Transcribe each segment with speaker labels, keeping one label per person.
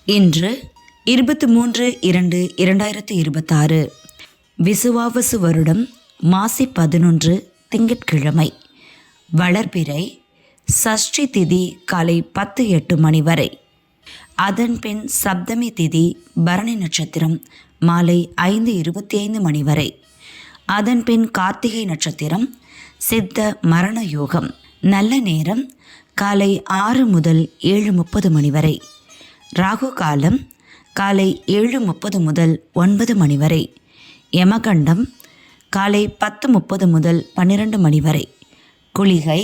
Speaker 1: இன்று 23/2/2026 விசுவாவசு வருடம் மாசி 11 திங்கட்கிழமை. வளர்பிறை. சஷ்டி திதி காலை 10:08 மணி வரை. அதன்பின் சப்தமி திதி பரணி நட்சத்திரம் மாலை 5:25 மணி வரை. அதன்பின் கார்த்திகை நட்சத்திரம் சித்த மரண யோகம். நல்ல நேரம் காலை 6 முதல் 7:30 மணி வரை. ராகு காலம் காலை 7:30 முதல் 9 மணி வரை. யமகண்டம் காலை 10:30 முதல் 12 மணி வரை. குளிகை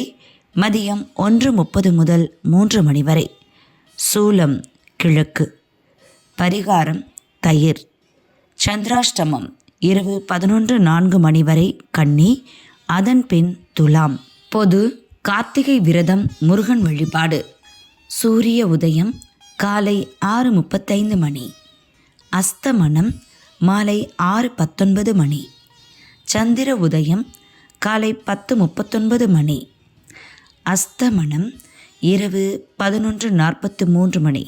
Speaker 1: மதியம் 1:30 முதல் 3 மணி வரை. சூலம் கிழக்கு. பரிகாரம் தயிர். சந்திராஷ்டமம் இரவு 11:04 மணி வரை கன்னி. அதன்பின் துலாம். பொது கார்த்திகை விரதம் முருகன் வழிபாடு. சூரிய உதயம் காலை 6:35 மணி. அஸ்தமனம் மாலை 6:19 மணி. சந்திர உதயம் காலை 10:39 மணி. அஸ்தமனம் இரவு 11:43 மணி.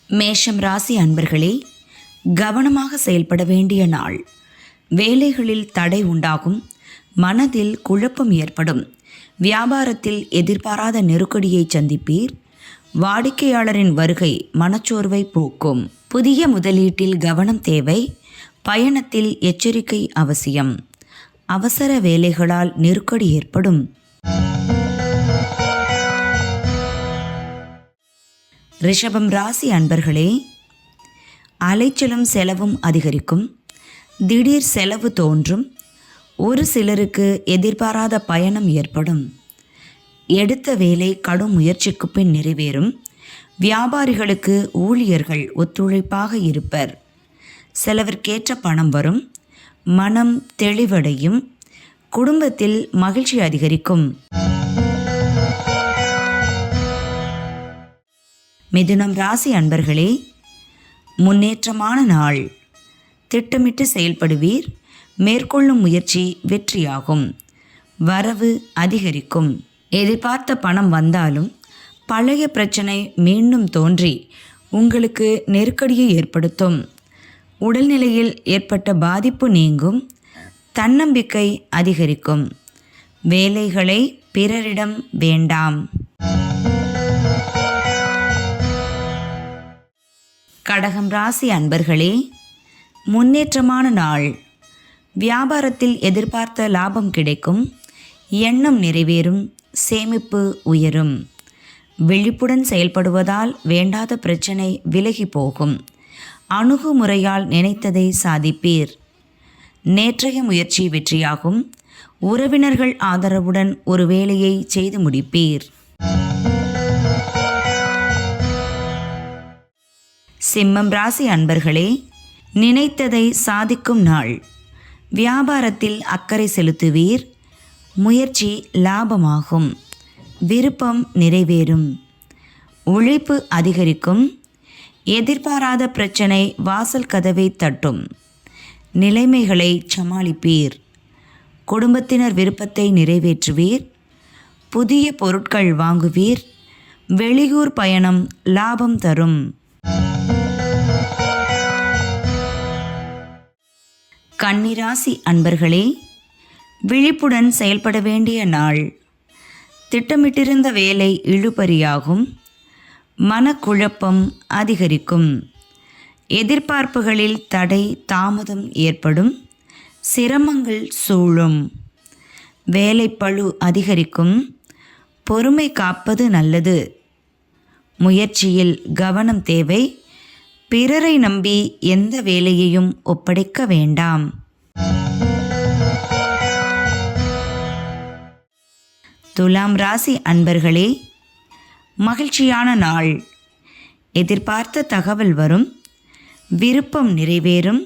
Speaker 1: மேஷம் ராசி அன்பர்களே, கவனமாக செயல்பட வேண்டிய நாள். வேலைகளில் தடை உண்டாகும். மனதில் குழப்பம் ஏற்படும். வியாபாரத்தில் எதிர்பாராத நெருக்கடியை சந்திப்பீர். வாடிக்கையாளரின் வருகை மனச்சோர்வை போக்கும். புதிய முதலீட்டில் கவனம் தேவை. பயணத்தில் எச்சரிக்கை அவசியம். அவசர வேலைகளால் நெருக்கடி ஏற்படும். ரிஷபம் ராசி அன்பர்களே, அலைச்சலும் செலவும் அதிகரிக்கும். திடீர் செலவு தோன்றும். ஒரு சிலருக்கு எதிர்பாராத பயணம் ஏற்படும். எடுத்த வேலை கடும் முயற்சிக்கு பின் நிறைவேறும். வியாபாரிகளுக்கு ஊழியர்கள் ஒத்துழைப்பாக இருப்பர். செலவிற்கேற்ற பணம் வரும். மனம் தெளிவடையும். குடும்பத்தில் மகிழ்ச்சி அதிகரிக்கும். மிதுனம் ராசி அன்பர்களே, முன்னேற்றமான நாள். திட்டமிட்டு செயல்படுவீர். மேற்கொள்ளும் முயற்சி வெற்றியாகும். வரவு அதிகரிக்கும். எதிர்பார்த்த பணம் வந்தாலும் பழைய பிரச்சனை மீண்டும் தோன்றி உங்களுக்கு நெருக்கடியை ஏற்படுத்தும். உடல்நிலையில் ஏற்பட்ட பாதிப்பு நீங்கும். தன்னம்பிக்கை அதிகரிக்கும். வேலைகளை பிறரிடம் வேண்டாம். கடகம் ராசி அன்பர்களே, முன்னேற்றமான நாள். வியாபாரத்தில் எதிர்பார்த்த லாபம் கிடைக்கும். எண்ணம் நிறைவேறும். சேமிப்பு உயரும். விழிப்புடன் செயல்படுவதால் வேண்டாத பிரச்சனை விலகி போகும். அணுகுமுறையால் நினைத்ததை சாதிப்பீர். நேற்றைய முயற்சி வெற்றியாகும். உறவினர்கள் ஆதரவுடன் ஒரு வேலையை செய்து முடிப்பீர். சிம்மம் ராசி அன்பர்களே, நினைத்ததை சாதிக்கும் நாள். வியாபாரத்தில் அக்கறை செலுத்துவீர். முயற்சி லாபமாகும். விருப்பம் நிறைவேறும். உழைப்பு அதிகரிக்கும். எதிர்பாராத பிரச்சனை வாசல் கதவை தட்டும். நிலைமைகளை சமாளிப்பீர். குடும்பத்தினர் விருப்பத்தை நிறைவேற்றுவீர். புதிய பொருட்கள் வாங்குவீர். வெளியூர் பயணம் லாபம் தரும். கன்னிராசி அன்பர்களே, விழிப்புடன் செயல்பட வேண்டிய நாள். திட்டமிட்டிருந்த வேலை இழுபறியாகும். மனக்குழப்பம் அதிகரிக்கும். எதிர்பார்ப்புகளில் தடை தாமதம் ஏற்படும். சிரமங்கள் சூழும். வேலைப்பளு அதிகரிக்கும். பொறுமை காப்பது நல்லது. முயற்சியில் கவனம் தேவை. பிறரை நம்பி எந்த வேலையையும் ஒப்படைக்க வேண்டாம். துலாம் ராசி அன்பர்களே, மகிழ்ச்சியான நாள். எதிர்பார்த்த தகவல் வரும். விருப்பம் நிறைவேறும்.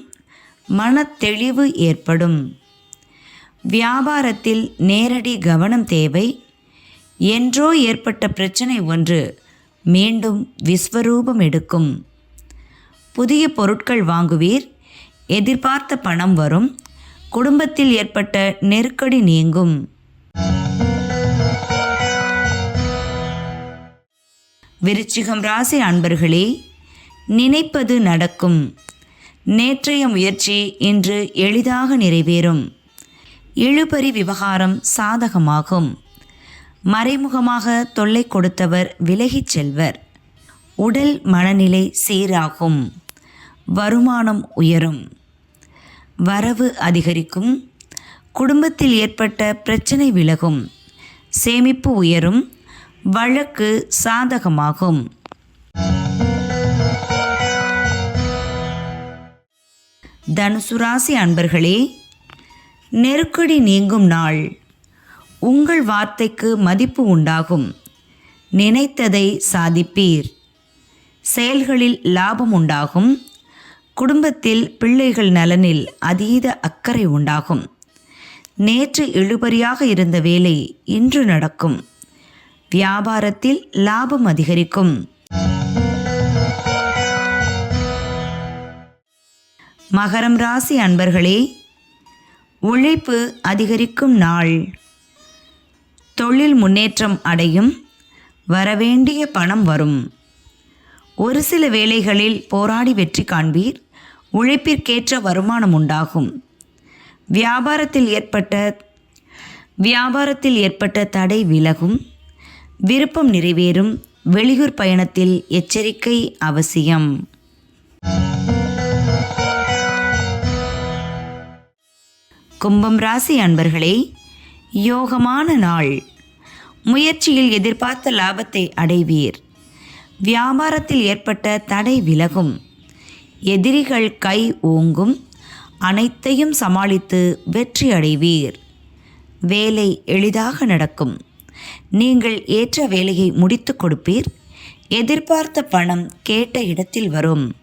Speaker 1: மனத்தெளிவு ஏற்படும். வியாபாரத்தில் நேரடி கவனம் தேவை. என்றோ ஏற்பட்ட பிரச்சனை ஒன்று மீண்டும் விஸ்வரூபம் எடுக்கும். புதிய பொருட்கள் வாங்குவீர். எதிர்பார்த்த பணம் வரும். குடும்பத்தில் ஏற்பட்ட நெருக்கடி நீங்கும். விருச்சிகம் ராசி அன்பர்களே, நினைப்பது நடக்கும். நேற்றைய முயற்சி இன்று எளிதாக நிறைவேறும். இழுபறி விவகாரம் சாதகமாகும். மறைமுகமாக தொல்லை கொடுத்தவர் விலகிச் செல்வர். உடல் மனநிலை சீராகும். வருமானம் உயரும். வரவு அதிகரிக்கும். குடும்பத்தில் ஏற்பட்ட பிரச்சனை விலகும். சேமிப்பு உயரும். வழக்கு சாதகமாகும். தனுசு ராசி அன்பர்களே, நெருக்கடி நீங்கும் நாள். உங்கள் வார்த்தைக்கு மதிப்பு உண்டாகும். நினைத்ததை சாதிப்பீர். செயல்களில் லாபம் உண்டாகும். குடும்பத்தில் பிள்ளைகள் நலனில் அதீத அக்கறை உண்டாகும். நேற்று இழுபறியாக இருந்த வேலை இன்று நடக்கும். வியாபாரத்தில் லாபம் அதிகரிக்கும். மகரம் ராசி அன்பர்களே, உழைப்பு அதிகரிக்கும் நாள். தொழில் முன்னேற்றம் அடையும். வரவேண்டிய பணம் வரும். ஒரு சில வேளைகளில் போராடி வெற்றி காண்பீர். உழைப்பிற்கேற்ற வருமானம் உண்டாகும். வியாபாரத்தில் ஏற்பட்ட தடை விலகும். விருப்பம் நிறைவேறும். வெளியூர் பயணத்தில் எச்சரிக்கை அவசியம். கும்பம் ராசி அன்பர்களே, யோகமான நாள். முயற்சியில் எதிர்பார்த்த லாபத்தை அடைவீர். வியாபாரத்தில் ஏற்பட்ட தடை விலகும். எதிரிகள் கை ஓங்கும். அனைத்தையும் சமாளித்து வெற்றி அடைவீர். வேலை எளிதாக நடக்கும். நீங்கள் ஏற்ற வேலையை முடித்து கொடுப்பீர். எதிர்பார்த்த பணம் கேட்ட இடத்தில் வரும்.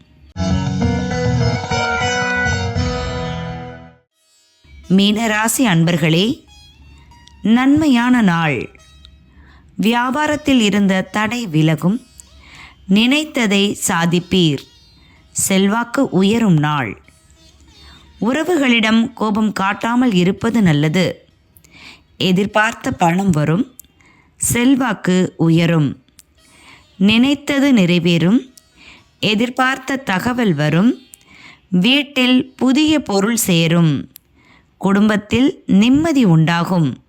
Speaker 1: மீனராசி அன்பர்களே, நன்மையான நாள். வியாபாரத்தில் இருந்த தடை விலகும். நினைத்ததை சாதிப்பீர். செல்வாக்கு உயரும் நாள். உறவுகளிடம் கோபம் காட்டாமல் இருப்பது நல்லது. எதிர்பார்த்த பணம் வரும். செல்வாக்கு உயரும். நினைத்தது நிறைவேறும். எதிர்பார்த்த தகவல் வரும். வீட்டில் புதிய பொருள் சேரும். குடும்பத்தில் நிம்மதி உண்டாகும்.